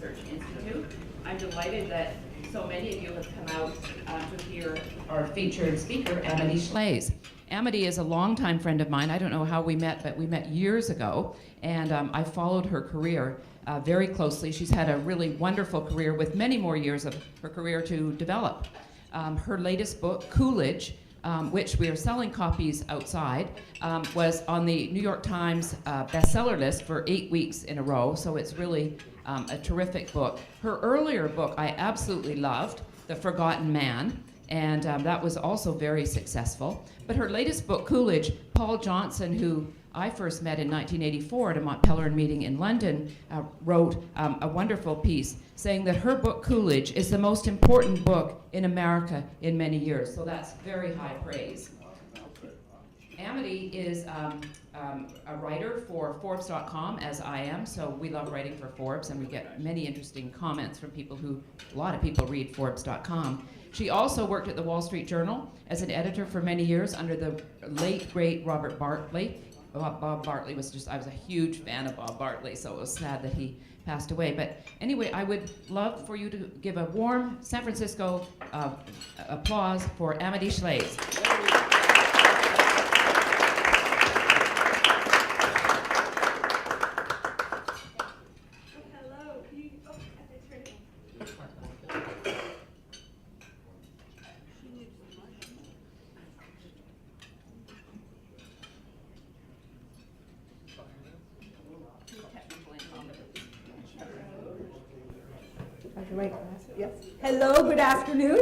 Research Institute. I'm delighted that so many of you have come out to hear our featured speaker, Amity Schlaes. Amity is a longtime friend of mine. I don't know how we met, but we met years ago, and I followed her career very closely. She's had a really wonderful career with many more years of her career to develop. Her latest book, Coolidge, which we are selling copies outside, was on the New York Times bestseller list for 8 weeks in a row, so it's really a terrific book. Her earlier book I absolutely loved, The Forgotten Man, and that was also very successful. But her latest book, Coolidge, Paul Johnson, who I first met in 1984 at a Montpelier meeting in London, wrote a wonderful piece saying that her book, Coolidge, is the most important book in America in many years. So that's very high praise. Amity is a writer for Forbes.com, as I am, so we love writing for Forbes, and we get many interesting comments from people a lot of people read Forbes.com. She also worked at the Wall Street Journal as an editor for many years under the late, great Robert Bartley. Bob Bartley was I was a huge fan of Bob Bartley, so it was sad that he passed away. But anyway, I would love for you to give a warm San Francisco applause for Amity Schlaes. Yes. Hello, good afternoon.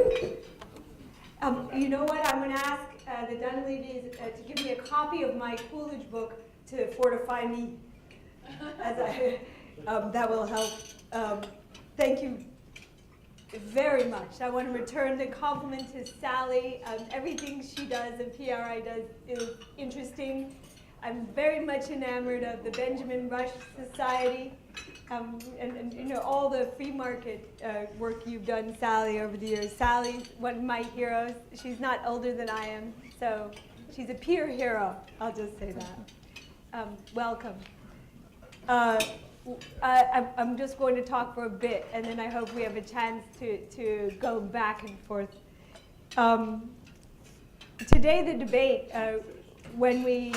You know what? I'm going to ask the Dunn ladies to give me a copy of my Coolidge book to fortify me. That will help. Thank you very much. I want to return the compliment to Sally. Everything she does and PRI does is interesting. I'm very much enamored of the Benjamin Rush Society. And you know, all the free market work you've done, Sally, over the years. Sally's one of my heroes. She's not older than I am, so she's a peer hero. I'll just say that. Welcome. I'm just going to talk for a bit, and then I hope we have a chance to go back and forth. Today, the debate, when we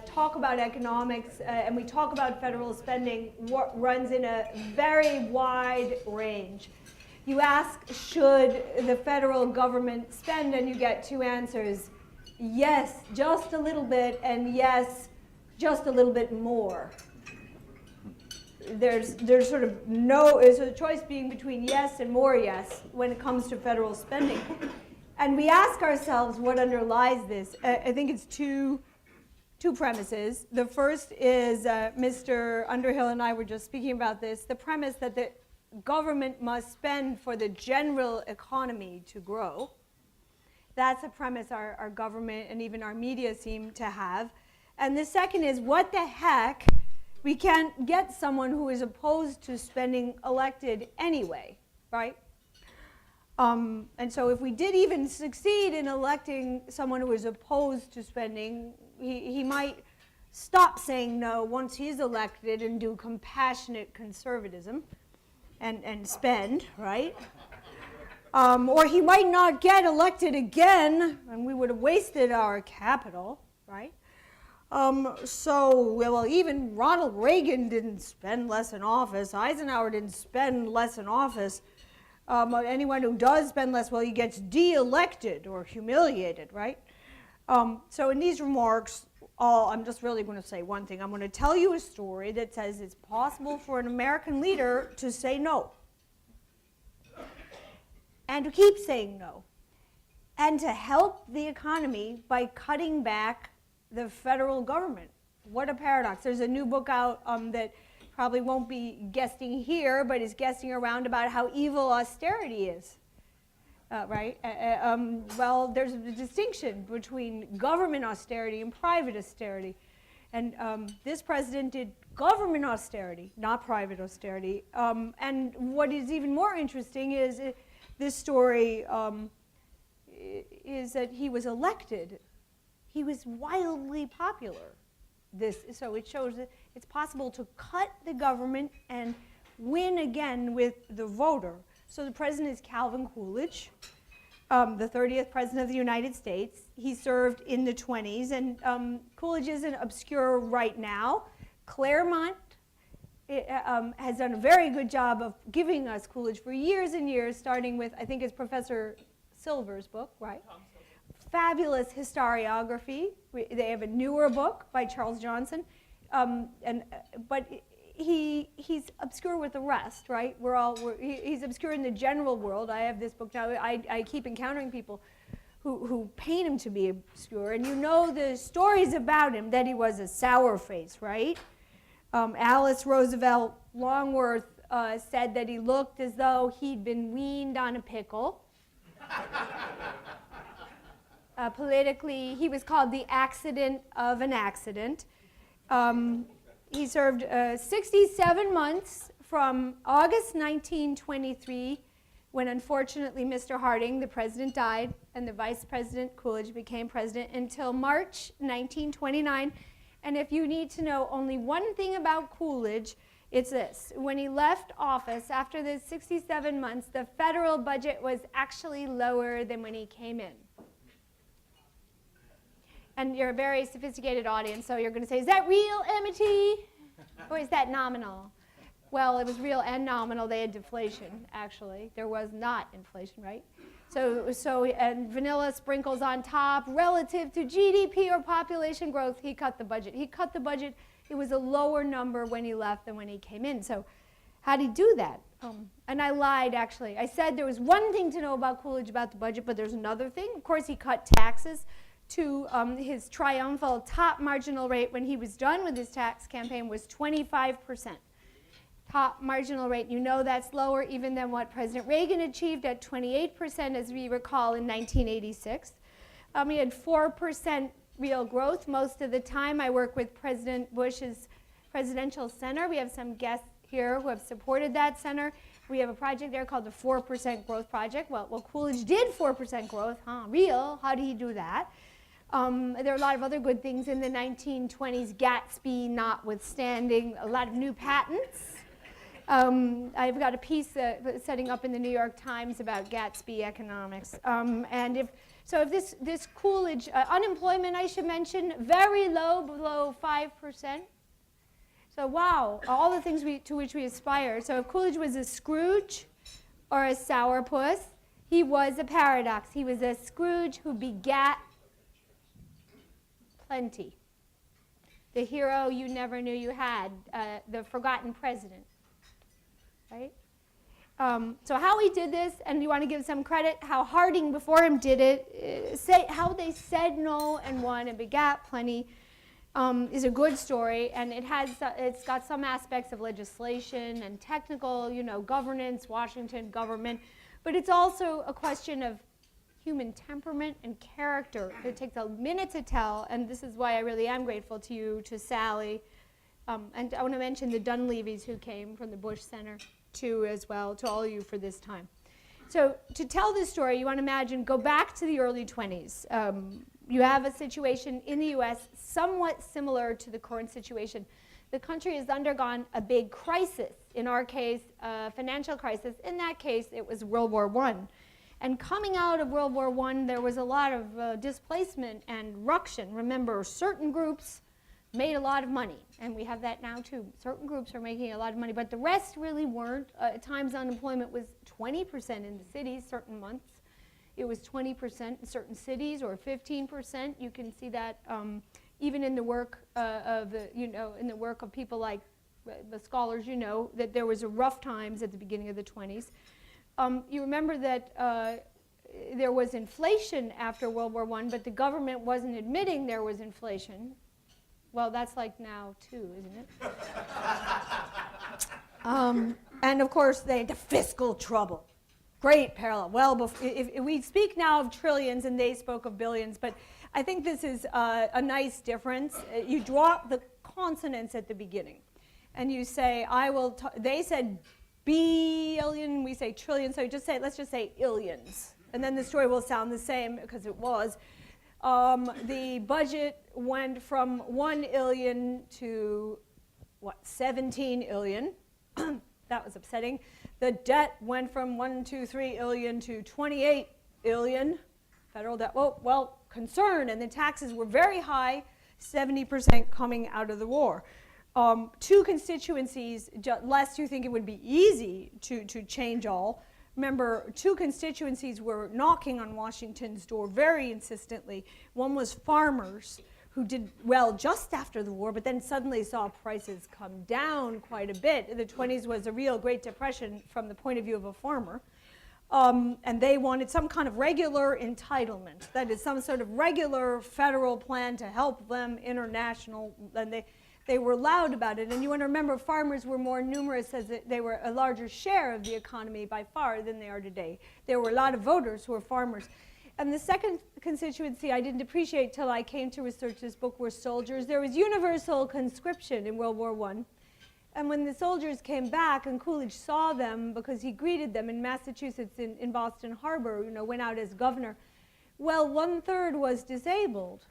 talk about economics and we talk about federal spending, runs in a very wide range. You ask, should the federal government spend, and you get two answers. Yes, just a little bit, and yes, just a little bit more. There's sort of there's a choice being between yes and more yes when it comes to federal spending. And we ask ourselves what underlies this. I think it's two premises. The first is, Mr. Underhill and I were just speaking about this, the premise that the government must spend for the general economy to grow. That's a premise our government and even our media seem to have. And the second is, what the heck, we can't get someone who is opposed to spending elected anyway, right? And so if we did even succeed in electing someone who is opposed to spending, he might stop saying no once he's elected and do compassionate conservatism and spend, right? Or he might not get elected again, and we would have wasted our capital, right? Well, even Ronald Reagan didn't spend less in office. Eisenhower didn't spend less in office. Anyone who does spend less, well, he gets de-elected or humiliated, right? So in these remarks, I'm just really going to say one thing. I'm going to tell you a story that says it's possible for an American leader to say no, and to keep saying no, and to help the economy by cutting back the federal government. What a paradox. There's a new book out that probably won't be guesting here, but is guesting around about how evil austerity is, right? Well, there's a distinction between government austerity and private austerity. And this president did government austerity, not private austerity. And what is even more interesting is this story is that he was elected. He was wildly popular. So it shows that it's possible to cut the government and win again with the voter. So the president is Calvin Coolidge, the 30th president of the United States. He served in the 20s, and Coolidge isn't obscure right now. Claremont has done a very good job of giving us Coolidge for years and years, starting with, I think it's Professor Silver's book, right? Fabulous historiography. They have a newer book by Charles Johnson, but he's obscure with the rest, right? He's obscure in the general world. I have this book now. I keep encountering people who paint him to be obscure, and you know the stories about him, that he was a sour face, right? Alice Roosevelt Longworth said that he looked as though he'd been weaned on a pickle. Politically, he was called the accident of an accident. He served 67 months from August 1923, when unfortunately Mr. Harding, the president, died, and the Vice President Coolidge became president, until March 1929. And if you need to know only one thing about Coolidge, it's this. When he left office after the 67 months, the federal budget was actually lower than when he came in. And you're a very sophisticated audience, so you're going to say, is that real, Amity? Or is that nominal? Well, it was real and nominal. They had deflation, actually. There was not inflation, right? And vanilla sprinkles on top. Relative to GDP or population growth, he cut the budget. He cut the budget. It was a lower number when he left than when he came in. So how did he do that? And I lied, actually. I said there was one thing to know about Coolidge about the budget, but there's another thing. Of course, he cut taxes to his triumphal top marginal rate when he was done with his tax campaign was 25%. Top marginal rate, you know that's lower even than what President Reagan achieved at 28%, as we recall, in 1986. He had 4% real growth most of the time. I work with President Bush's Presidential Center. We have some guests here who have supported that center. We have a project there called the 4% Growth Project. Well, Coolidge did 4% growth, real. How did he do that? There are a lot of other good things in the 1920s, Gatsby notwithstanding, a lot of new patents. I've got a piece setting up in the New York Times about Gatsby economics. And if this Coolidge, unemployment I should mention, very low, below 5%. So wow, all the things to which we aspire. So if Coolidge was a Scrooge or a sourpuss, he was a paradox. He was a Scrooge who begat plenty. The hero you never knew you had, the forgotten president. Right? So how he did this, and you want to give some credit, how Harding before him did it, how they said no and won and begat plenty, is a good story, and it's got some aspects of legislation and technical, governance, Washington government, but it's also a question of human temperament and character. It takes a minute to tell, and this is why I really am grateful to you, to Sally, and I want to mention the Dunleavys who came from the Bush Center too as well, to all of you for this time. So to tell this story, you want to imagine, go back to the early 20s. You have a situation in the US somewhat similar to the current situation. The country has undergone a big crisis. In our case, a financial crisis. In that case, it was World War I. And coming out of World War I, there was a lot of displacement and ruction. Remember, certain groups made a lot of money, and we have that now too. Certain groups are making a lot of money, but the rest really weren't. At times, unemployment was 20% in the cities, certain months. It was 20% in certain cities, or 15%. You can see that even in the work in the work of people like the scholars, that there was a rough times at the beginning of the 20s. You remember that there was inflation after World War I, but the government wasn't admitting there was inflation. Well, that's like now too, isn't it? And of course, the fiscal trouble. Great parallel. Well, if we speak now of trillions and they spoke of billions, but I think this is a nice difference. You drop the consonants at the beginning, and you say, they said billion, we say trillion, so let's just say illions. And then the story will sound the same, because it was. The budget went from 1 illion to, 17 illion. That was upsetting. The debt went from 123 billion to 28 billion. Federal debt, well, concern, and the taxes were very high, 70% coming out of the war. Two constituencies, lest you think it would be easy to change all. Remember, two constituencies were knocking on Washington's door very insistently. One was farmers, who did well just after the war, but then suddenly saw prices come down quite a bit. The 20s was a real Great Depression from the point of view of a farmer. And they wanted some kind of regular entitlement. That is, some sort of regular federal plan to help them international. And they were loud about it. And you want to remember, farmers were more numerous as they were a larger share of the economy by far than they are today. There were a lot of voters who were farmers. And the second constituency I didn't appreciate till I came to research this book were soldiers. There was universal conscription in World War I. And when the soldiers came back and Coolidge saw them because he greeted them in Massachusetts in Boston Harbor, went out as governor, well, 1/3 was disabled.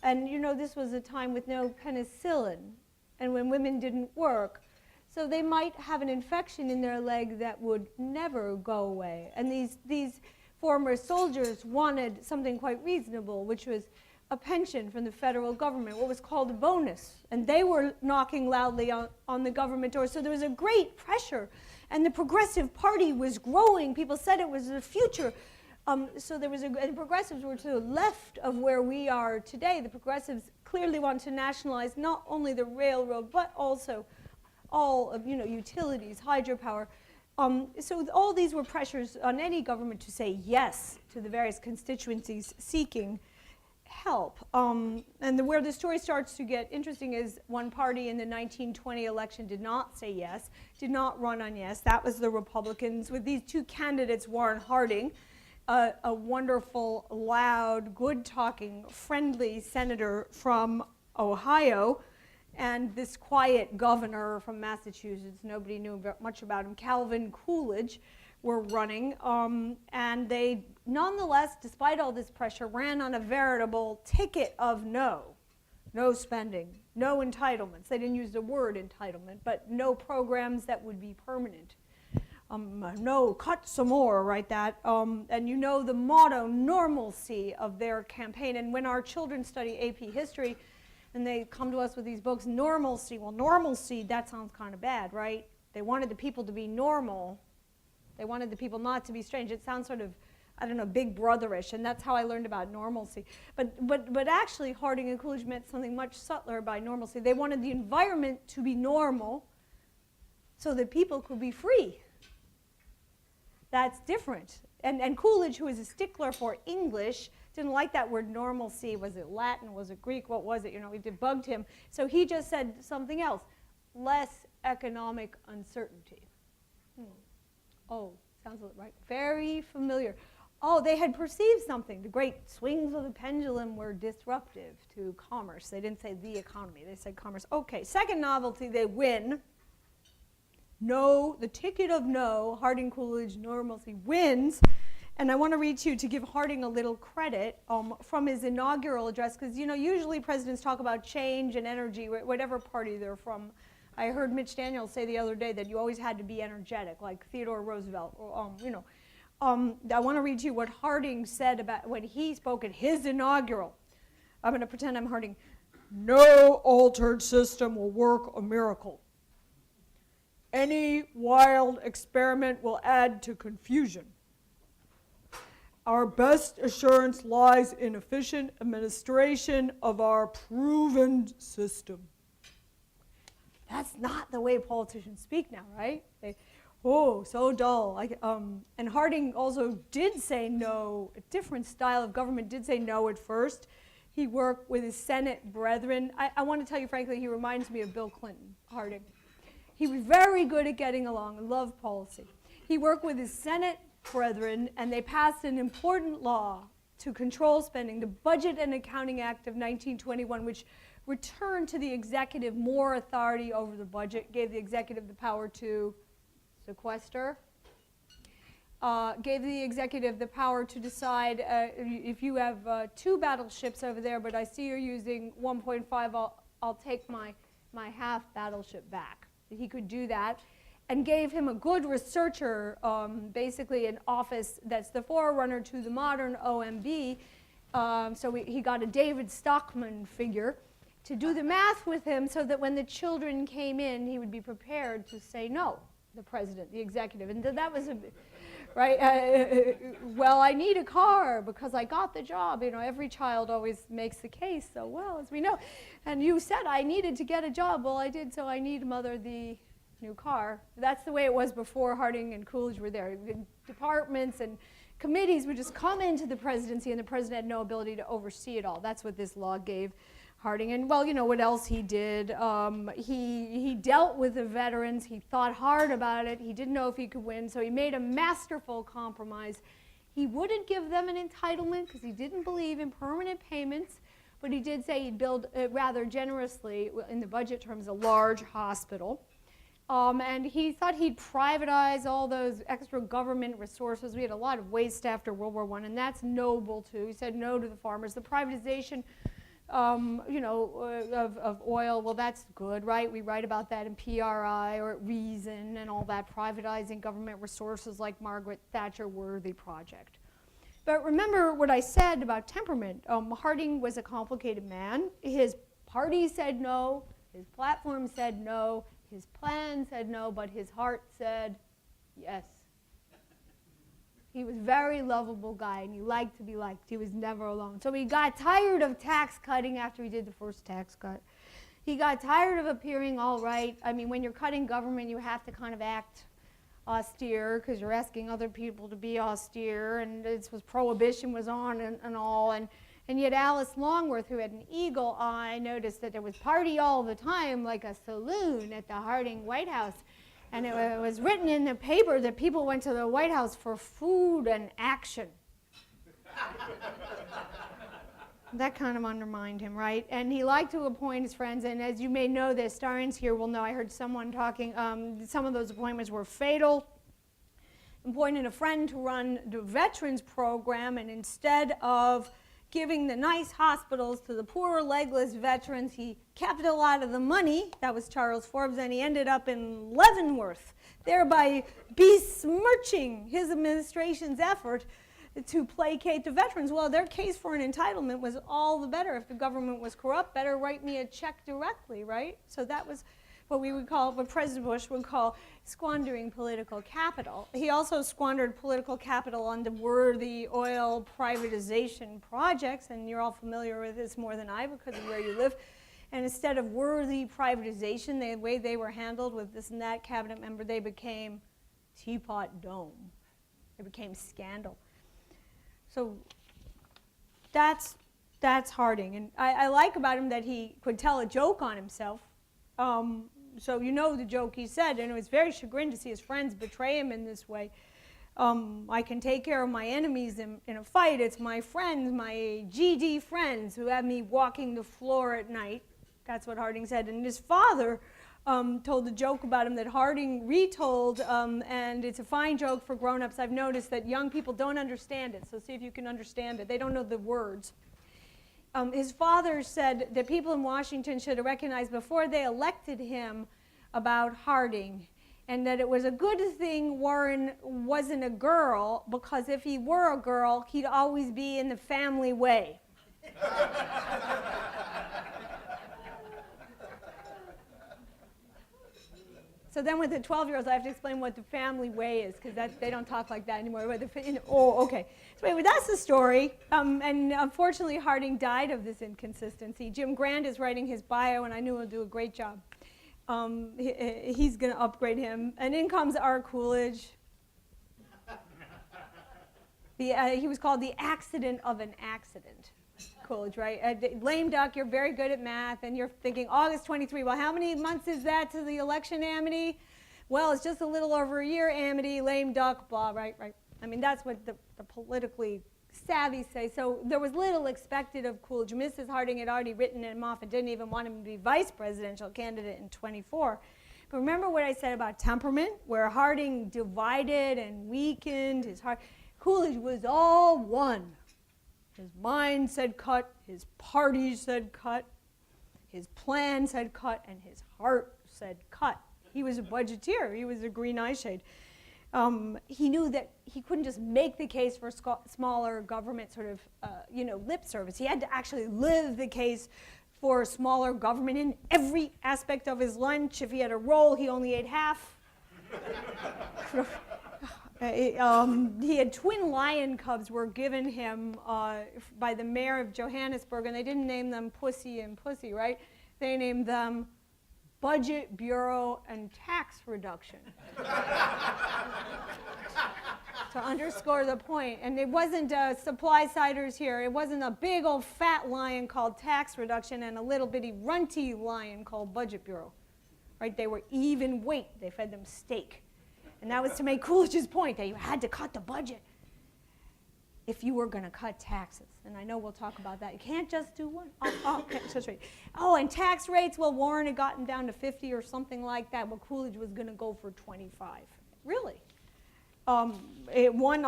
And this was a time with no penicillin and when women didn't work. So they might have an infection in their leg that would never go away. And these former soldiers wanted something quite reasonable, which was a pension from the federal government, what was called a bonus. And they were knocking loudly on the government door. So there was a great pressure. And the Progressive Party was growing. People said it was the future. So there was and the Progressives were to the left of where we are today. The Progressives clearly want to nationalize not only the railroad, but also all of, utilities, hydropower. So all these were pressures on any government to say yes to the various constituencies seeking help. And where the story starts to get interesting is one party in the 1920 election did not say yes, did not run on yes. That was the Republicans with these two candidates, Warren Harding, a wonderful, loud, good-talking, friendly senator from Ohio, and this quiet governor from Massachusetts, nobody knew much about him, Calvin Coolidge, were running. And they, nonetheless, despite all this pressure, ran on a veritable ticket of no spending, no entitlements. They didn't use the word entitlement, but no programs that would be permanent. No, cut some more, right? That, and the motto, normalcy, of their campaign. And when our children study AP history, and they come to us with these books, normalcy. Well, normalcy, that sounds kind of bad, right? They wanted the people to be normal. They wanted the people not to be strange. It sounds sort of, big brotherish, and that's how I learned about normalcy. But actually, Harding and Coolidge meant something much subtler by normalcy. They wanted the environment to be normal so that people could be free. That's different. And Coolidge, who is a stickler for English, didn't like that word normalcy. Was it Latin? Was it Greek? What was it? It bugged him. So he just said something else. Less economic uncertainty. Oh, sounds right. Very familiar. Oh, they had perceived something. The great swings of the pendulum were disruptive to commerce. They didn't say the economy. They said commerce. Okay, second novelty, they win. No, the ticket of no, Harding Coolidge normalcy wins. And I want to read to you to give Harding a little credit from his inaugural address, because usually presidents talk about change and energy, whatever party they're from. I heard Mitch Daniels say the other day that you always had to be energetic, like Theodore Roosevelt. I want to read to you what Harding said about when he spoke at his inaugural. I'm going to pretend I'm Harding. No altered system will work a miracle. Any wild experiment will add to confusion. Our best assurance lies in efficient administration of our proven system. That's not the way politicians speak now, right? So dull. And Harding also did say no. A different style of government did say no at first. He worked with his Senate brethren. I want to tell you, frankly, he reminds me of Bill Clinton, Harding. He was very good at getting along and loved policy. He worked with his Senate brethren, and they passed an important law to control spending, the Budget and Accounting Act of 1921, which returned to the executive more authority over the budget, gave the executive the power to sequester, gave the executive the power to decide if you have 2 battleships over there, but I see you're using 1.5, I'll take my half battleship back. He could do that. and gave him a good researcher, basically an office that's the forerunner to the modern OMB. So he got a David Stockman figure to do the math with him so that when the children came in, he would be prepared to say no, the president, the executive. And that was right? Well, I need a car because I got the job. You know, every child always makes the case so well, as we know. And you said I needed to get a job. Well, I did, so I need, Mother, the new car. That's the way it was before Harding and Coolidge were there. Departments and committees would just come into the presidency, and the president had no ability to oversee it all. That's what this law gave Harding. And, well, you know what else he did? He dealt with the veterans. He thought hard about it. He didn't know if he could win, so he made a masterful compromise. He wouldn't give them an entitlement because he didn't believe in permanent payments, but he did say he'd build, rather generously, in the budget terms, a large hospital. And he thought he'd privatize all those extra government resources. We had a lot of waste after World War I, and that's noble, too. He said no to the farmers. The privatization you know, of oil, well, that's good, right? We write about that in PRI or at Reason and all that, privatizing government resources like Margaret Thatcher worthy project. But remember what I said about temperament. Harding was a complicated man. His party said no, his platform said no, his plan said no, but his heart said yes. He was a very lovable guy, and he liked to be liked. He was never alone. So he got tired of tax cutting after he did the first tax cut. He got tired of appearing all right. I mean, when you're cutting government, you have to kind of act austere because you're asking other people to be austere, and this was prohibition was on and all. And yet Alice Longworth, who had an eagle eye, noticed that there was party all the time, like a saloon at the Harding White House. And it was written in the paper that people went to the White House for food and action. That kind of undermined him, right? And he liked to appoint his friends, and as you may know, the historians here will know, I heard someone talking, some of those appointments were fatal. Appointed a friend to run the veterans program, and instead of giving the nice hospitals to the poor legless veterans, he kept a lot of the money. That was Charles Forbes, and he ended up in Leavenworth, thereby besmirching his administration's effort to placate the veterans. Well, their case for an entitlement was all the better. If the government was corrupt, better write me a check directly, right? So that was what we would call, what President Bush would call squandering political capital. He also squandered political capital on the worthy oil privatization projects, and you're all familiar with this more than I because of where you live. And instead of worthy privatization, the way they were handled with this and that cabinet member, they became teapot dome. They became scandal. So that's Harding. And I like about him that he could tell a joke on himself. So you know the joke he said, and it was very chagrined to see his friends betray him in this way. I can take care of my enemies in a fight. It's my friends, my GD friends, who have me walking the floor at night. That's what Harding said. And his father told a joke about him that Harding retold, and it's a fine joke for grown-ups. I've noticed that young people don't understand it, so see if you can understand it. They don't know the words. His father said that people in Washington should have recognized before they elected him about Harding, and that it was a good thing Warren wasn't a girl, because if he were a girl, he'd always be in the family way. So then with the 12-year-olds, I have to explain what the family way is, because they don't talk like that anymore. Oh, okay. So anyway, that's the story. And unfortunately, Harding died of this inconsistency. Jim Grant is writing his bio, and I knew he'll do a great job. He's going to upgrade him. And in comes R. Coolidge. He was called the accident of an accident. Coolidge, right? Lame duck, you're very good at math, and you're thinking August 23. Well, how many months is that to the election, Amity? Well, it's just a little over a year, Amity, lame duck, blah, right. I mean, that's what the politically savvy say. So there was little expected of Coolidge. Mrs. Harding had already written him off and didn't even want him to be vice presidential candidate in 24. But remember what I said about temperament, where Harding divided and weakened his heart. Coolidge was all one. His mind said cut, his party said cut, his plan said cut, and his heart said cut. He was a budgeteer. He was a green eyeshade. He knew that he couldn't just make the case for smaller government sort of, lip service. He had to actually live the case for smaller government in every aspect of his lunch. If he had a roll, he only ate half. He had twin lion cubs were given him by the mayor of Johannesburg, and they didn't name them Pussy and Pussy, right? They named them Budget Bureau and Tax Reduction. To underscore the point. And it wasn't supply-siders here. It wasn't a big old fat lion called Tax Reduction and a little bitty runty lion called Budget Bureau. Right? They were even weight. They fed them steak. And that was to make Coolidge's point that you had to cut the budget if you were going to cut taxes. And I know we'll talk about that. You can't just do one. Okay, that's right. Oh, and tax rates, well, Warren had gotten down to 50 or something like that. Well, Coolidge was going to go for 25. Really? I'll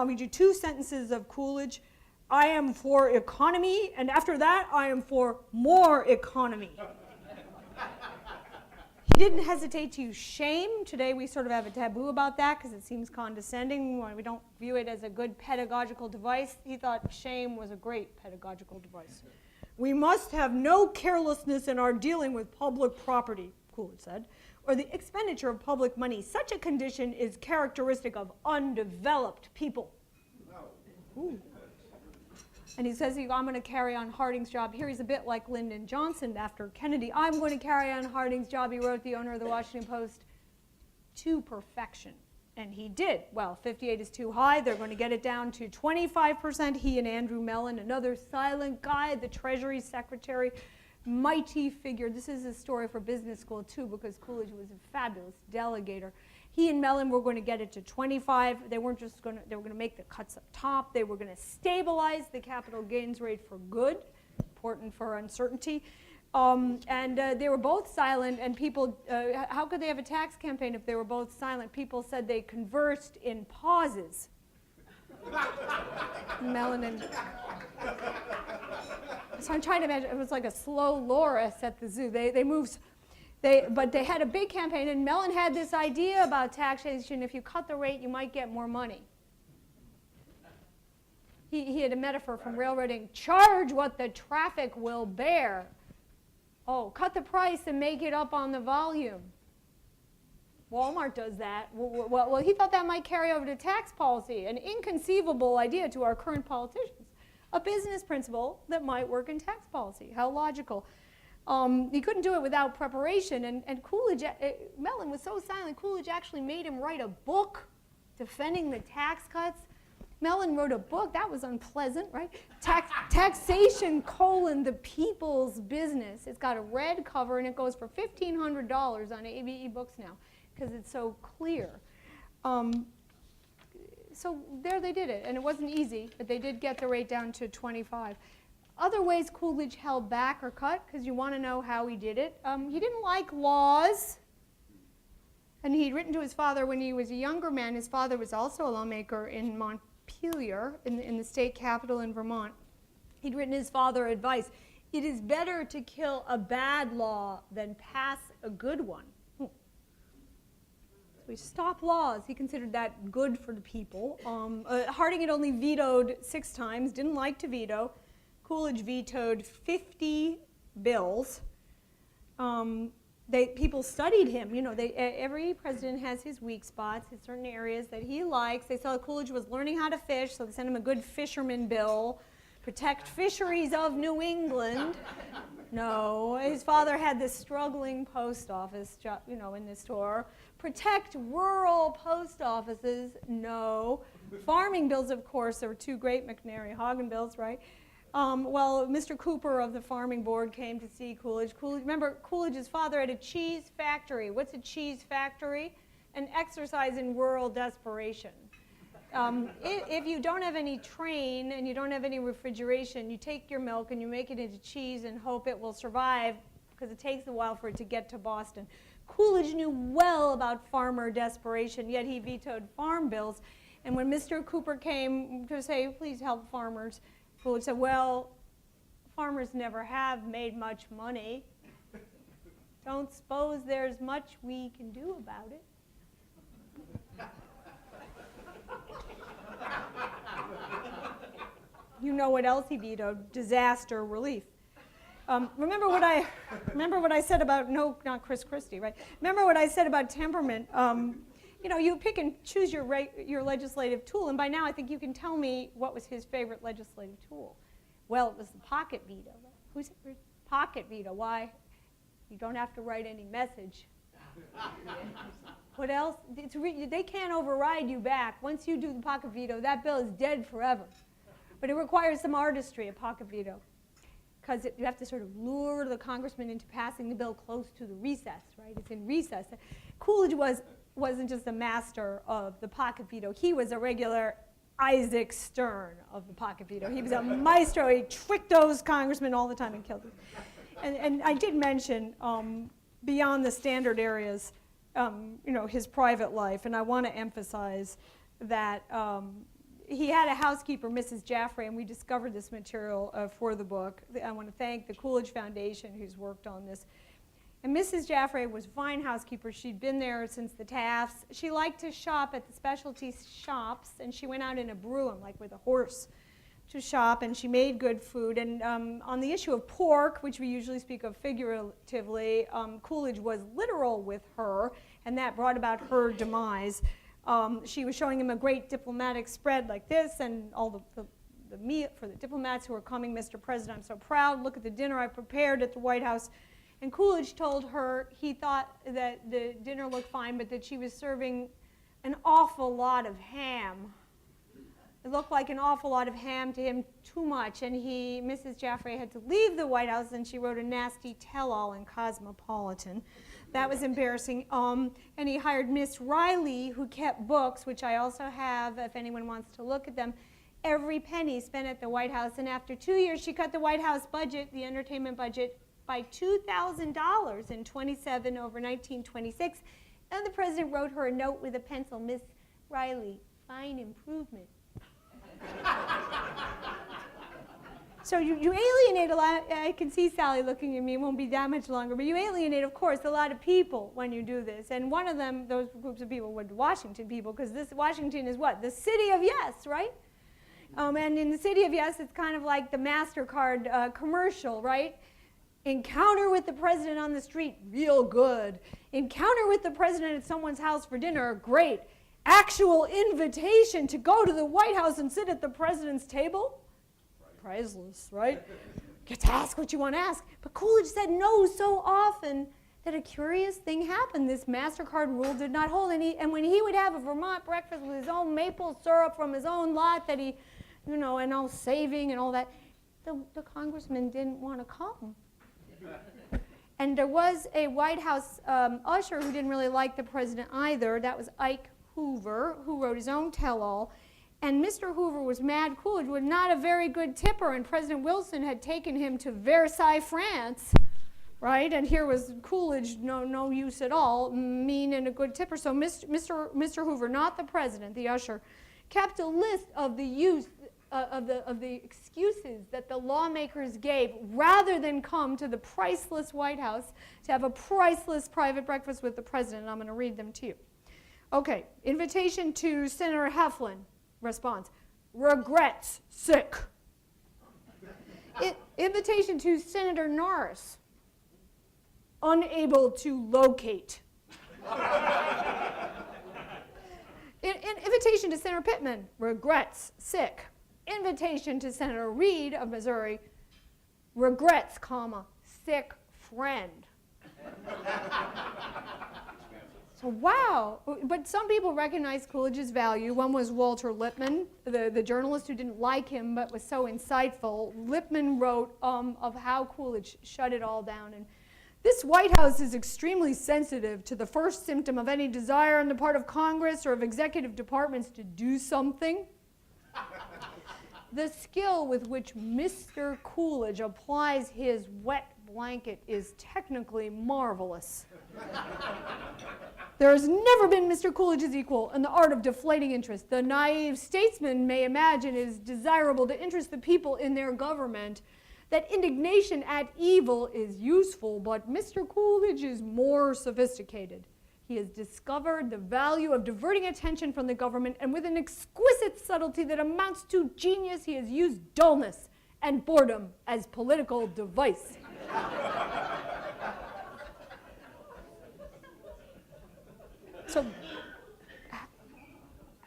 read you 2 sentences of Coolidge. I am for economy, and after that, I am for more economy. He didn't hesitate to use shame. Today we sort of have a taboo about that because it seems condescending. We don't view it as a good pedagogical device. He thought shame was a great pedagogical device. We must have no carelessness in our dealing with public property, Coolidge said, or the expenditure of public money. Such a condition is characteristic of undeveloped people. Ooh. And he says, I'm going to carry on Harding's job. Here he's a bit like Lyndon Johnson after Kennedy. I'm going to carry on Harding's job, he wrote, the owner of the Washington Post, to perfection. And he did. Well, 58 is too high. They're going to get it down to 25%. He and Andrew Mellon, another silent guy, the Treasury Secretary, mighty figure. This is a story for business school, too, because Coolidge was a fabulous delegator. He and Mellon were going to get it to 25. They weren't just going to, they were going to make the cuts up top. They were going to stabilize the capital gains rate for good, important for uncertainty. They were both silent, and people, how could they have a tax campaign if they were both silent? People said they conversed in pauses. Mellon and... So I'm trying to imagine, it was like a slow loris at the zoo. They moved... But they had a big campaign, and Mellon had this idea about taxation. If you cut the rate, you might get more money. He had a metaphor from railroading. Charge what the traffic will bear. Oh, cut the price and make it up on the volume. Walmart does that. Well, he thought that might carry over to tax policy, an inconceivable idea to our current politicians. A business principle that might work in tax policy. How logical. He couldn't do it without preparation, and Coolidge, Mellon was so silent, Coolidge actually made him write a book defending the tax cuts. Mellon wrote a book, that was unpleasant, right? Taxation, the people's business. It's got a red cover, and it goes for $1,500 on ABE books now, because it's so clear. So there they did it, and it wasn't easy, but they did get the rate down to 25. Other ways Coolidge held back or cut, because you want to know how he did it. He didn't like laws, and he'd written to his father when he was a younger man. His father was also a lawmaker in Montpelier, in the state capital in Vermont. He'd written his father advice. It is better to kill a bad law than pass a good one. So we stop laws. He considered that good for the people. Harding had only vetoed 6 times, didn't like to veto. Coolidge vetoed 50 bills. People studied him. You know, every president has his weak spots, his certain areas that he likes. They saw Coolidge was learning how to fish, so they sent him a good fisherman bill. Protect fisheries of New England. No, his father had this struggling post office, in the store. Protect rural post offices. No. Farming bills, of course, there were 2 great McNary-Hagen bills, right? Mr. Cooper of the Farming Board came to see Coolidge. Remember, Coolidge's father had a cheese factory. What's a cheese factory? An exercise in rural desperation. If you don't have any train and you don't have any refrigeration, you take your milk and you make it into cheese and hope it will survive, because it takes a while for it to get to Boston. Coolidge knew well about farmer desperation, yet he vetoed farm bills. And when Mr. Cooper came to say, please help farmers, Coolidge said, well, farmers never have made much money. Don't suppose there's much we can do about it. You know what else he vetoed? Disaster relief. Remember what I said about, no, not Chris Christie, right? Remember what I said about temperament. You pick and choose your legislative tool, and by now I think you can tell me what was his favorite legislative tool. Well, it was the pocket veto. Who's pocket veto? Why? You don't have to write any message. What else? They can't override you back. Once you do the pocket veto, that bill is dead forever. But it requires some artistry, a pocket veto, because you have to sort of lure the congressman into passing the bill close to the recess, right? It's in recess. Coolidge wasn't just a master of the pocket veto. He was a regular Isaac Stern of the pocket veto. He was a maestro. He tricked those congressmen all the time and killed them. And I did mention, beyond the standard areas, his private life, and I want to emphasize that he had a housekeeper, Mrs. Jaffray, and we discovered this material for the book. I want to thank the Coolidge Foundation who's worked on this. And Mrs. Jaffray was a fine housekeeper. She'd been there since the Tafts. She liked to shop at the specialty shops, and she went out in a brougham, like with a horse, to shop, and she made good food. And on the issue of pork, which we usually speak of figuratively, Coolidge was literal with her, and that brought about her demise. She was showing him a great diplomatic spread like this, and all the meat for the diplomats who were coming. Mr. President, I'm so proud. Look at the dinner I prepared at the White House. And Coolidge told her he thought that the dinner looked fine, but that she was serving an awful lot of ham. It looked like an awful lot of ham to him, too much, and Mrs. Jaffray had to leave the White House, and she wrote a nasty tell-all in Cosmopolitan. That was embarrassing. And he hired Miss Riley, who kept books, which I also have if anyone wants to look at them, every penny spent at the White House. And after 2 years, she cut the White House budget, the entertainment budget, by $2,000 in 27 over 1926. And the president wrote her a note with a pencil, Miss Riley, fine improvement. So you alienate a lot. I can see Sally looking at me. It won't be that much longer. But you alienate, of course, a lot of people when you do this. And one of them, those groups of people, were the Washington people, because this Washington is what? The city of yes, right? And in the city of yes, it's kind of like the MasterCard commercial, right? Encounter with the president on the street, real good. Encounter with the president at someone's house for dinner, great. Actual invitation to go to the White House and sit at the president's table? Priceless, right? Get to ask what you want to ask. But Coolidge said no so often that a curious thing happened. This MasterCard rule did not hold. And when he would have a Vermont breakfast with his own maple syrup from his own lot that he, and all saving and all that, the congressman didn't want to come. And there was a White House usher who didn't really like the president either. That was Ike Hoover, who wrote his own tell-all. And Mr. Hoover was mad Coolidge was not a very good tipper, and President Wilson had taken him to Versailles, France, right? And here was Coolidge, no use at all, mean and a good tipper. So Mr. Hoover, not the president, the usher, kept a list of the excuses that the lawmakers gave rather than come to the priceless White House to have a priceless private breakfast with the president. And I'm going to read them to you. Okay, invitation to Senator Heflin. Response, regrets, sick. Invitation to Senator Norris, unable to locate. Invitation to Senator Pittman, regrets, sick. Invitation to Senator Reed of Missouri, regrets, comma, sick friend. So wow, but some people recognized Coolidge's value. One was Walter Lippmann, the journalist who didn't like him but was so insightful. Lippmann wrote of how Coolidge shut it all down. And this White House is extremely sensitive to the first symptom of any desire on the part of Congress or of executive departments to do something. The skill with which Mr. Coolidge applies his wet blanket is technically marvelous. There has never been Mr. Coolidge's equal in the art of deflating interest. The naive statesman may imagine it is desirable to interest the people in their government. that indignation at evil is useful, but Mr. Coolidge is more sophisticated. He has discovered the value of diverting attention from the government, and with an exquisite subtlety that amounts to genius, he has used dullness and boredom as political device. So,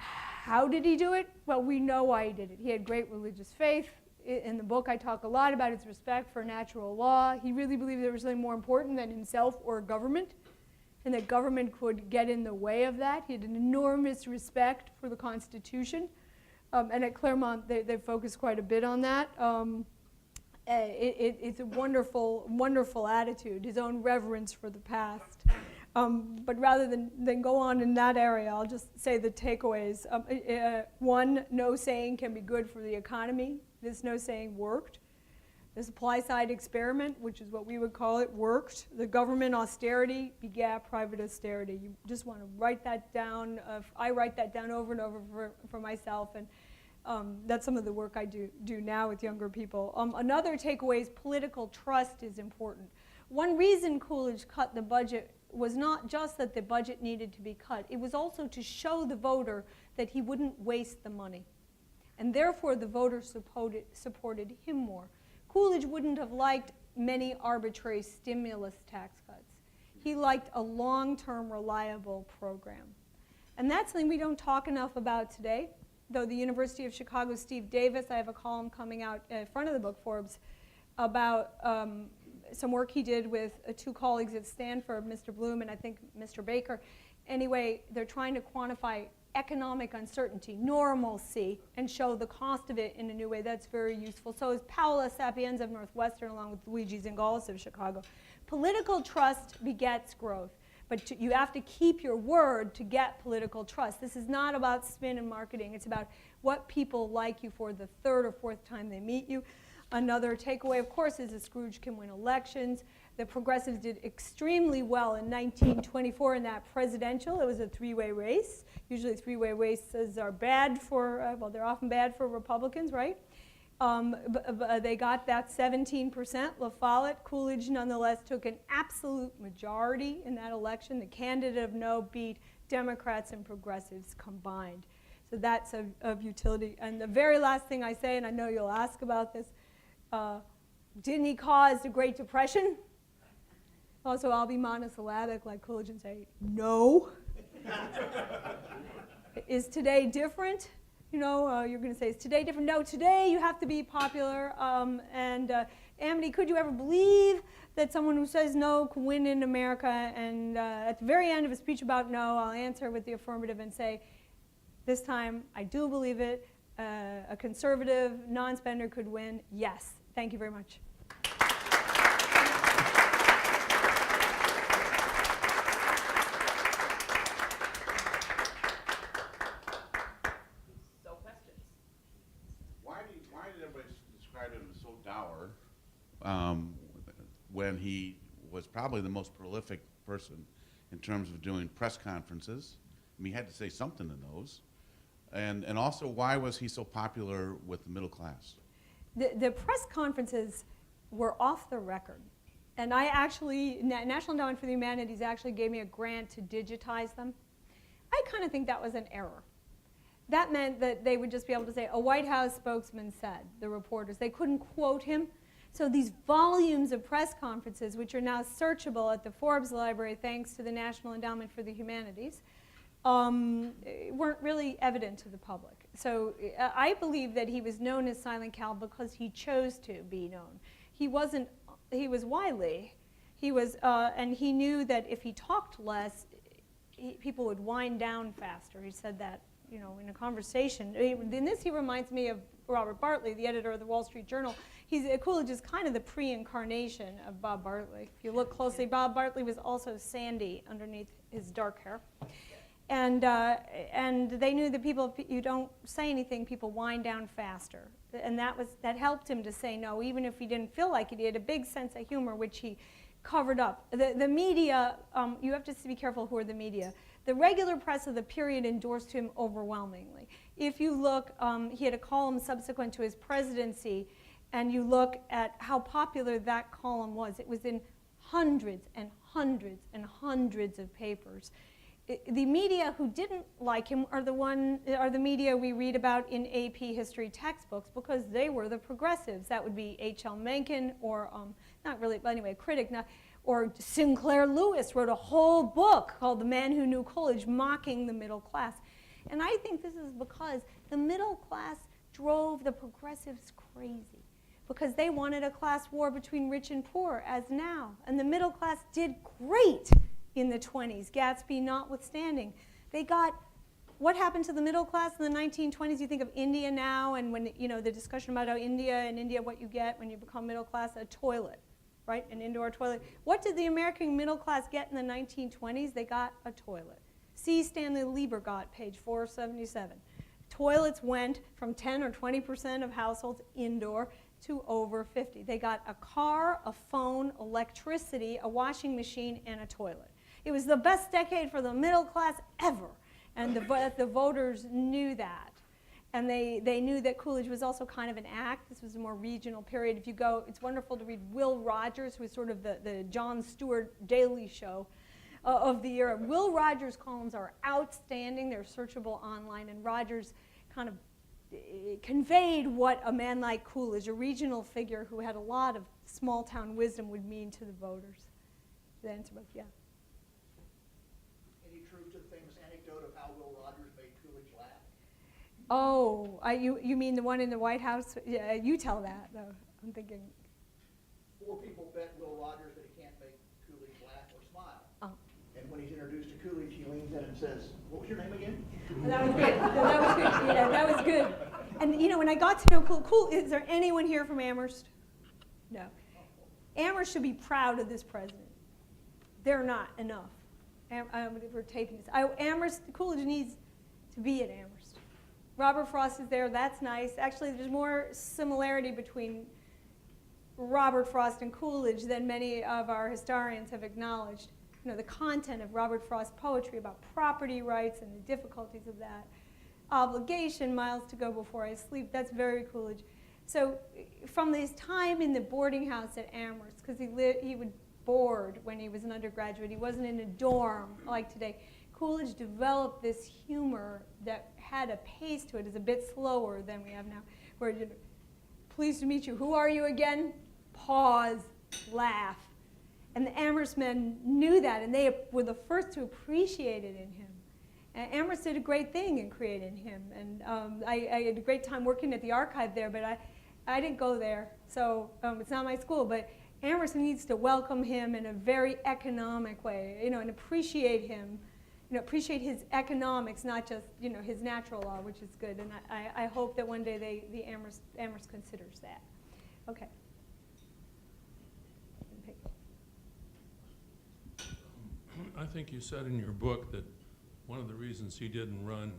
how did he do it? Well, we know why he did it. He had great religious faith. In the book, I talk a lot about his respect for natural law. He really believed there was something more important than himself or government, and that government could get in the way of that. He had an enormous respect for the Constitution. And at Claremont, they focus quite a bit on that. It's a wonderful, wonderful attitude, his own reverence for the past. But rather than go on in that area, I'll just say the takeaways. One, no saying can be good for the economy. This no saying worked. The supply side experiment, which is what we would call it, worked. The government austerity begat private austerity. You just want to write that down. I write that down over and over for myself, and that's some of the work I do now with younger people. Another takeaway is political trust is important. One reason Coolidge cut the budget was not just that the budget needed to be cut. It was also to show the voter that he wouldn't waste the money. And therefore, the voters supported him more. Coolidge wouldn't have liked many arbitrary stimulus tax cuts. He liked a long-term, reliable program. And that's something we don't talk enough about today. Though the University of Chicago's Steve Davis, I have a column coming out in front of the book, Forbes, about some work he did with two colleagues at Stanford, Mr. Bloom and I think Mr. Baker. Anyway, they're trying to quantify economic uncertainty, normalcy, and show the cost of it in a new way. That's very useful. So is Paola Sapienza of Northwestern, along with Luigi Zingales of Chicago. Political trust begets growth, but you have to keep your word to get political trust. This is not about spin and marketing. It's about what people like you for the third or fourth time they meet you. Another takeaway, of course, is that Scrooge can win elections. The progressives did extremely well in 1924 in that presidential. It was a three-way race. Usually three-way races are bad for, well, they're often bad for Republicans, right? But they got that 17%. La Follette, Coolidge nonetheless took an absolute majority in that election. The candidate of no beat Democrats and progressives combined. So that's of utility. And the very last thing I say, and I know you'll ask about this, didn't he cause the Great Depression? Also, I'll be monosyllabic like Coolidge and say, no. Is today different? You know, you're going to say, is today different? No, today you have to be popular. Amity, could you ever believe that someone who says no can win in America? And at the very end of a speech about no, I'll answer with the affirmative and say, this time I do believe it. A conservative non-spender could win. Yes. Thank you very much. Why did everybody describe him as so dour when he was probably the most prolific person in terms of doing press conferences? I mean, he had to say something in those. And also, why was he so popular with the middle class? The press conferences were off the record. And I actually, National Endowment for the Humanities actually gave me a grant to digitize them. I kind of think that was an error. That meant that they would just be able to say, a White House spokesman said, the reporters. They couldn't quote him. So these volumes of press conferences, which are now searchable at the Forbes Library thanks to the National Endowment for the Humanities, weren't really evident to the public. So I believe that he was known as Silent Cal because he chose to be known. He was wily. And he knew that if he talked less, people would wind down faster. He said that, you know, in a conversation. In this, he reminds me of Robert Bartley, the editor of the Wall Street Journal. Coolidge is kind of the pre-incarnation of Bob Bartley. If you look closely, Bob Bartley was also sandy underneath his dark hair. And they knew that people, if you don't say anything, people wind down faster. And that helped him to say no, even if he didn't feel like it. He had a big sense of humor, which he covered up. The media, you have to be careful who are the media. The regular press of the period endorsed him overwhelmingly. If you look, he had a column subsequent to his presidency and you look at how popular that column was, it was in hundreds and hundreds and hundreds of papers. The media who didn't like him are the media we read about in AP history textbooks, because they were the progressives. That would be H.L. Mencken, or not really, but anyway, a critic, or Sinclair Lewis wrote a whole book called The Man Who Knew Coolidge, mocking the middle class. And I think this is because the middle class drove the progressives crazy, because they wanted a class war between rich and poor, as now. And the middle class did great in the 20s, Gatsby notwithstanding. They got, what happened to the middle class in the 1920s? You think of India now, and when, you know, the discussion about how India, what you get when you become middle class, a toilet, right, an indoor toilet. What did the American middle class get in the 1920s? They got a toilet. C. Stanley Lieber got, page 477. Toilets went from 10 or 20% of households indoor to over 50. They got a car, a phone, electricity, a washing machine, and a toilet. It was the best decade for the middle class ever, and the voters knew that. And they knew that Coolidge was also kind of an act. This was a more regional period. If you go, it's wonderful to read Will Rogers, who was sort of the Jon Stewart Daily Show of the era. Will Rogers' columns are outstanding. They're searchable online, and Rogers kind of conveyed what a man like Coolidge, a regional figure who had a lot of small-town wisdom, would mean to the voters. The answer was, yeah. Any truth to the famous anecdote of how Will Rogers made Coolidge laugh? Oh, you mean the one in the White House? Yeah, you tell that, though. I'm thinking. 4 people bet Will Rogers that he can't make Coolidge laugh or smile. Oh. And when he's introduced to Coolidge, he leans in and says, "What was your name again?" That was good. That was good. Yeah, that was good. And you know, when I got to know Cool, is there anyone here from Amherst? No. Amherst should be proud of this president. They're not enough. We're taping this. Amherst, Coolidge needs to be at Amherst. Robert Frost is there. That's nice. Actually, there's more similarity between Robert Frost and Coolidge than many of our historians have acknowledged. You know, the content of Robert Frost's poetry about property rights and the difficulties of that. Obligation, miles to go before I sleep, that's very Coolidge. So from his time in the boarding house at Amherst, because he would board when he was an undergraduate, he wasn't in a dorm like today, Coolidge developed this humor that had a pace to it. It's a bit slower than we have now, where, you know, pleased to meet you, who are you again? Pause, laugh. And the Amherst men knew that, and they were the first to appreciate it in him. And Amherst did a great thing in creating him, and I had a great time working at the archive there, but I didn't go there, so it's not my school, but Amherst needs to welcome him in a very economic way, you know, and appreciate him, you know, appreciate his economics, not just, you know, his natural law, which is good, and I hope that one day the Amherst considers that. Okay. I think you said in your book that one of the reasons he didn't run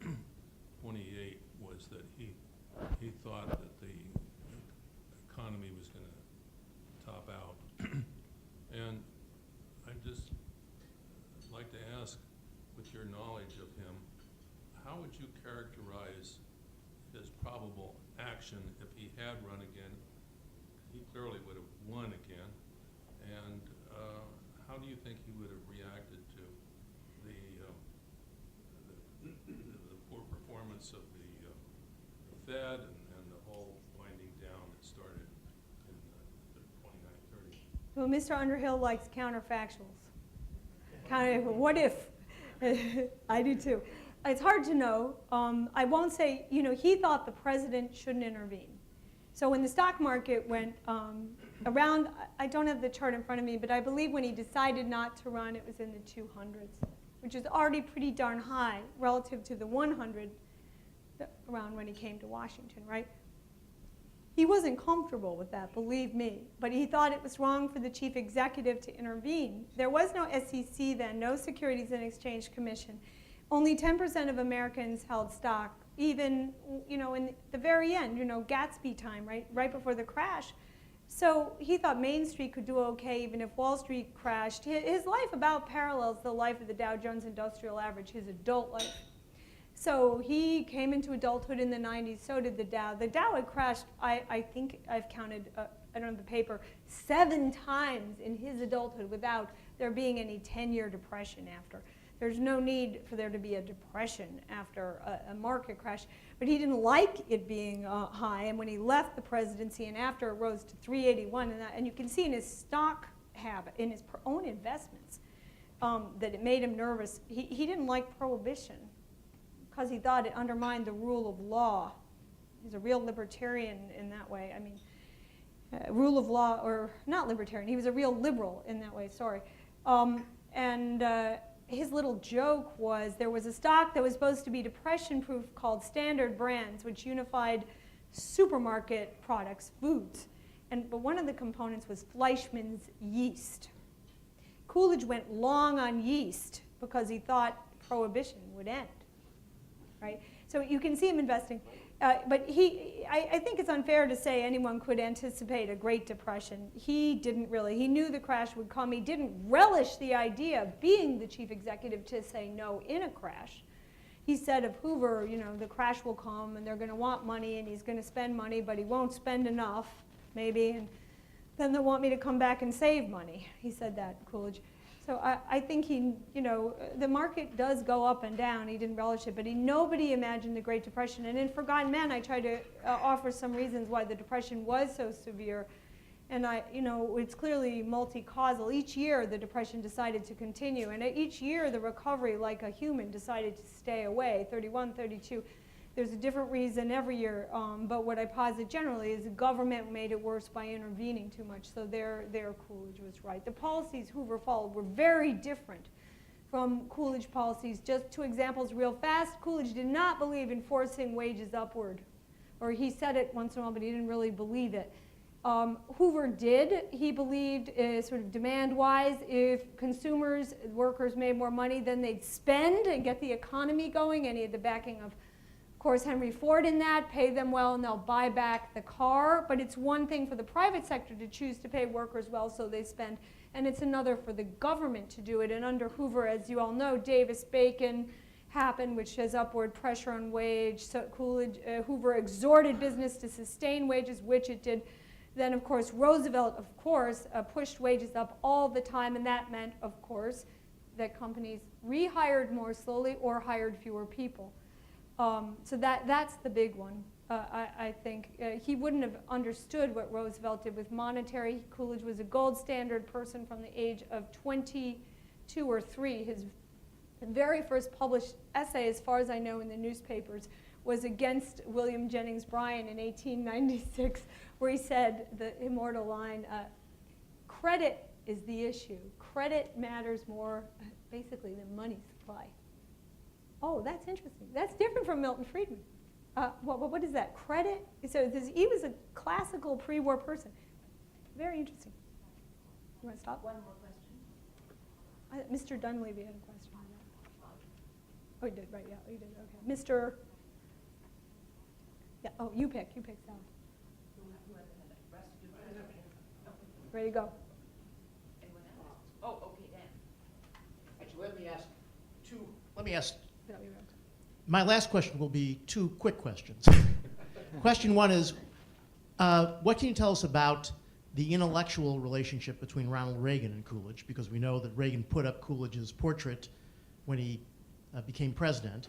in 28 was that he thought that the economy was going to top out. And I'd just like to ask, with your knowledge of him, how would you characterize his probable action if he had run again? He clearly would have won again. And how do you think he would have reacted to the poor performance of the Fed and the whole winding down that started in the 29-30? Well, Mr. Underhill likes counterfactuals. What if? I do too. It's hard to know. I won't say, you know, he thought the president shouldn't intervene. So when the stock market went around, I don't have the chart in front of me, but I believe when he decided not to run, it was in the 200s, which is already pretty darn high relative to the 100 around when he came to Washington, right? He wasn't comfortable with that, believe me, but he thought it was wrong for the chief executive to intervene. There was no SEC then, no Securities and Exchange Commission. Only 10% of Americans held stock, even, you know, in the very end, you know, Gatsby time, right before the crash. So he thought Main Street could do okay even if Wall Street crashed. His life about parallels the life of the Dow Jones Industrial Average, his adult life. So he came into adulthood in the 90s, so did the Dow. The Dow had crashed, I think I've counted, I don't have the paper, 7 times in his adulthood without there being any 10-year depression after. There's no need for there to be a depression after a market crash. But he didn't like it being high, and when he left the presidency and after it rose to 381, and you can see in his stock habit, in his own investments, that it made him nervous. He didn't like prohibition because he thought it undermined the rule of law. He's a real libertarian in that way. I mean, rule of law, or not libertarian, he was a real liberal in that way, sorry. His little joke was there was a stock that was supposed to be depression-proof called Standard Brands, which unified supermarket products, foods. But one of the components was Fleischmann's yeast. Coolidge went long on yeast because he thought prohibition would end, right? So you can see him investing. But I think it's unfair to say anyone could anticipate a Great Depression. He didn't really. He knew the crash would come. He didn't relish the idea of being the chief executive to say no in a crash. He said of Hoover, you know, the crash will come and they're going to want money and he's going to spend money, but he won't spend enough, maybe, and then they'll want me to come back and save money. He said that, Coolidge. So I think he, you know, the market does go up and down. He didn't relish it, but nobody imagined the Great Depression. And in Forgotten Men, I try to offer some reasons why the Depression was so severe. And you know, it's clearly multi-causal. Each year, the Depression decided to continue. And each year, the recovery, like a human, decided to stay away. 31, 32. There's a different reason every year, but what I posit generally is the government made it worse by intervening too much, so there Coolidge was right. The policies Hoover followed were very different from Coolidge policies. Just 2 examples real fast. Coolidge did not believe in forcing wages upward, or he said it once in a while, but he didn't really believe it. Hoover did. He believed, sort of demand-wise, if consumers, workers made more money, then they'd spend and get the economy going, and he had the backing of course, Henry Ford in that, pay them well and they'll buy back the car. But it's one thing for the private sector to choose to pay workers well so they spend, and it's another for the government to do it. And under Hoover, as you all know, Davis-Bacon happened, which has upward pressure on wage. So Hoover exhorted business to sustain wages, which it did. Then, of course, Roosevelt, of course, pushed wages up all the time, and that meant, of course, that companies rehired more slowly or hired fewer people. So that's the big one, I think. He wouldn't have understood what Roosevelt did with monetary. Coolidge was a gold standard person from the age of 22 or 3. His very first published essay, as far as I know in the newspapers, was against William Jennings Bryan in 1896, where he said the immortal line, credit is the issue. Credit matters more, basically, than money supply. Oh, that's interesting. That's different from Milton Friedman. What is that? Credit? So he was a classical pre-war person. Very interesting. You want to stop? One more question. Mr. Dunleavy had a question on that. Oh, he did, right, yeah, he did, okay. Mr. Yeah, oh, you pick Sal. Ready to go. Anyone else? Oh, okay, Dan. Actually, let me ask, Yeah, we will. my last question will be 2 quick questions. Question 1 is, what can you tell us about the intellectual relationship between Ronald Reagan and Coolidge? Because we know that Reagan put up Coolidge's portrait when he became president.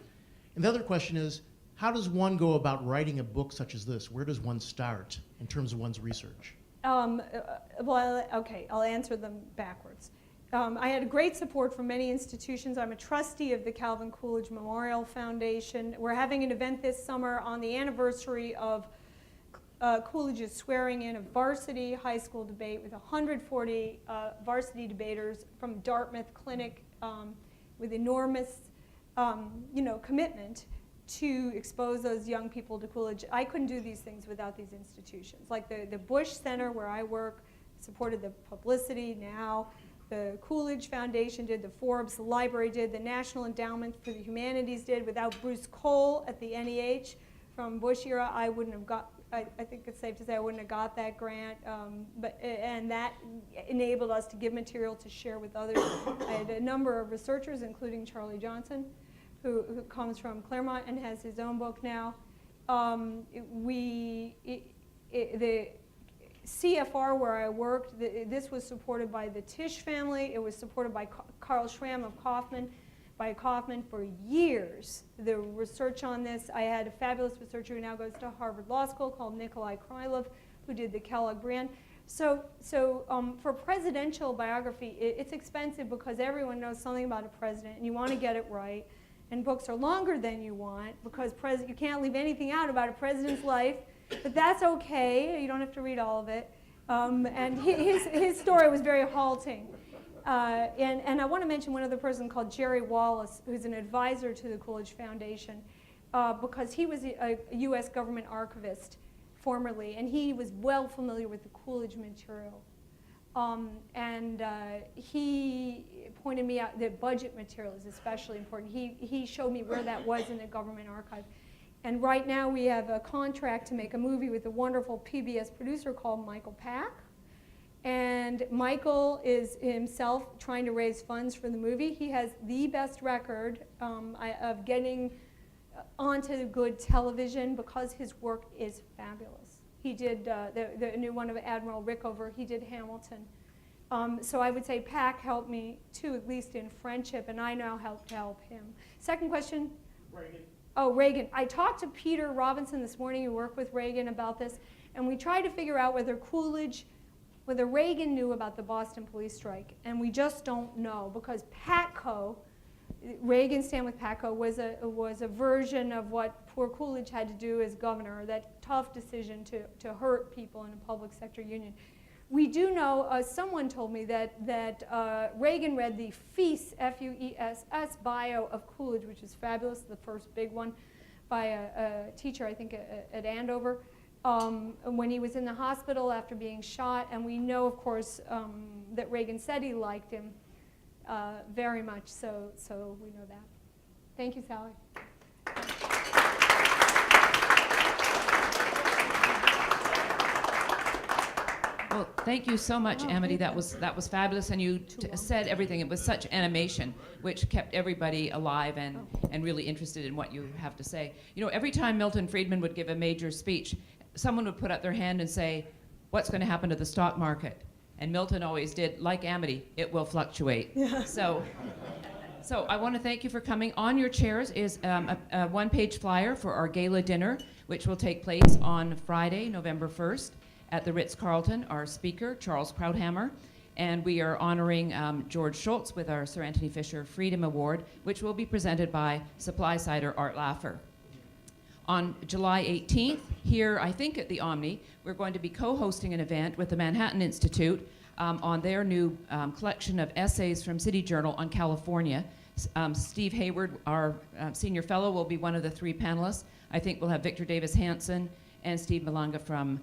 And the other question is, how does one go about writing a book such as this? Where does one start in terms of one's research? Well, okay, I'll answer them backwards. I had great support from many institutions. I'm a trustee of the Calvin Coolidge Memorial Foundation. We're having an event this summer on the anniversary of Coolidge's swearing in a varsity high school debate with 140 varsity debaters from Dartmouth Clinic with enormous commitment to expose those young people to Coolidge. I couldn't do these things without these institutions. Like the Bush Center, where I work, supported the publicity now. The Coolidge Foundation did, the Forbes Library did, the National Endowment for the Humanities did. Without Bruce Cole at the NEH from Bush era, I wouldn't have got, I think it's safe to say I wouldn't have got that grant. And that enabled us to give material to share with others. I had a number of researchers, including Charlie Johnson who comes from Claremont and has his own book now. The CFR where I worked, this was supported by the Tisch family. It was supported by Carl Schramm of Kaufman, for years. The research on this, I had a fabulous researcher who now goes to Harvard Law School called Nikolai Krylov, who did the Kellogg brand. So for presidential biography, it's expensive because everyone knows something about a president, and you want to get it right. And books are longer than you want because you can't leave anything out about a president's life. But that's okay. You don't have to read all of it. And his story was very halting. And I want to mention one other person called Jerry Wallace, who's an advisor to the Coolidge Foundation, because he was a U.S. government archivist formerly, and he was well familiar with the Coolidge material. He pointed me out that budget material is especially important. He showed me where that was in the government archive. And right now we have a contract to make a movie with a wonderful PBS producer called Michael Pack. And Michael is himself trying to raise funds for the movie. He has the best record of getting onto good television because his work is fabulous. He did the new one of Admiral Rickover. He did Hamilton. So I would say Pack helped me too, at least in friendship, and I now help him. Second question? Reagan. Oh, Reagan. I talked to Peter Robinson this morning, who worked with Reagan, about this, and we tried to figure out whether Reagan knew about the Boston police strike, and we just don't know because Patco, Reagan stand with Patco, was a version of what poor Coolidge had to do as governor, that tough decision to hurt people in a public sector union. We do know, someone told me that Reagan read the Fees, F-U-E-S-S, bio of Coolidge, which is fabulous, the first big one, by a teacher, I think, at Andover, when he was in the hospital after being shot. And we know, of course, that Reagan said he liked him very much, so we know that. Thank you, Sally. Well, thank you so much, Amity. That was fabulous, and you said everything. It was such animation, which kept everybody alive and really interested in what you have to say. You know, every time Milton Friedman would give a major speech, someone would put up their hand and say, "What's going to happen to the stock market?" And Milton always did, like Amity, it will fluctuate. Yeah. So I want to thank you for coming. On your chairs is a one-page flyer for our gala dinner, which will take place on Friday, November 1st. At the Ritz-Carlton. Our speaker, Charles Krauthammer, and we are honoring George Schultz with our Sir Anthony Fisher Freedom Award, which will be presented by supply sider Art Laffer. On July 18th, here, I think at the Omni, we're going to be co-hosting an event with the Manhattan Institute on their new collection of essays from City Journal on California. Steve Hayward, our senior fellow, will be one of the three panelists. I think we'll have Victor Davis Hanson and Steve Malanga from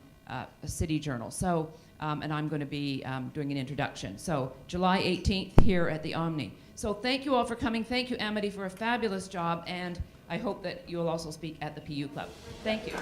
City Journal. So, and I'm going to be doing an introduction. So, July 18th here at the Omni. So, thank you all for coming. Thank you, Amity, for a fabulous job, and I hope that you'll also speak at the PU Club. Thank you.